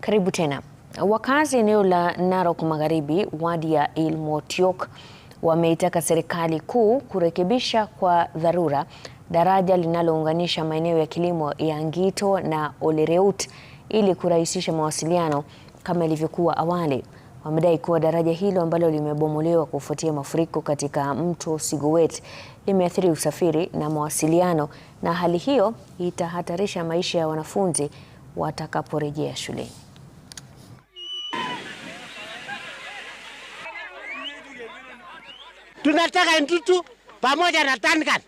Karibu tena. Wakazi eneo la Narok Magharibi, wadi ya Ilmotiok, wameitaka serikali kuu kurekebisha kwa dharura daraja linalounganisha maeneo ya kilimo ya Ngito na Olereut ili kurahisisha mawasiliano kama ilivyokuwa awali. Wamedai kuwa daraja hilo ambalo limebomolewa kufuatia mafuriko katika mto Sigowet limeathiri usafiri na mawasiliano, na hali hiyo itahatarisha maisha ya wanafunzi watakaporejea shuleni. Tunataka Ntutu pamoja na Tankan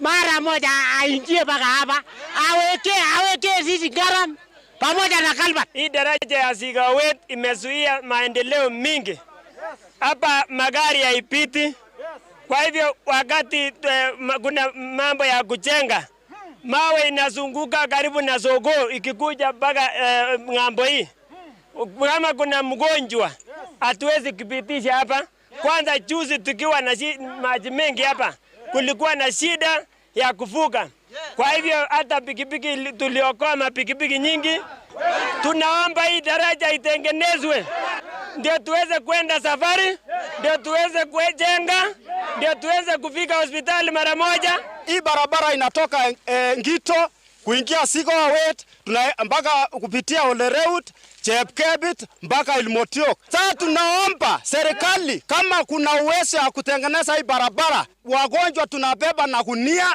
mara moja aingie mpaka hapa, aweke sisi garam pamoja na Kalbat. Hii daraja ya Sigowet imezuia maendeleo mingi hapa, magari haipiti. Kwa hivyo wakati kuna mambo ya kujenga, mawe inazunguka karibu na soko ikikuja mpaka ng'ambo hii. Kama kuna mgonjwa hatuwezi kupitisha hapa. Kwanza juzi tukiwa na maji mengi hapa, kulikuwa na shida ya kuvuka. Kwa hivyo hata pikipiki tuliokoa mapikipiki nyingi. Tunaomba hii daraja itengenezwe ndio tuweze kwenda safari, ndio tuweze kujenga, ndio tuweze kufika hospitali mara moja. Hii barabara inatoka Ngito kuingia Sigowet mpaka kupitia Olereut, Chepkebit mpaka Ilmotiok. Sasa tunaomba serikali kama kuna uwezo wa kutengeneza hii barabara, wagonjwa tunabeba na gunia.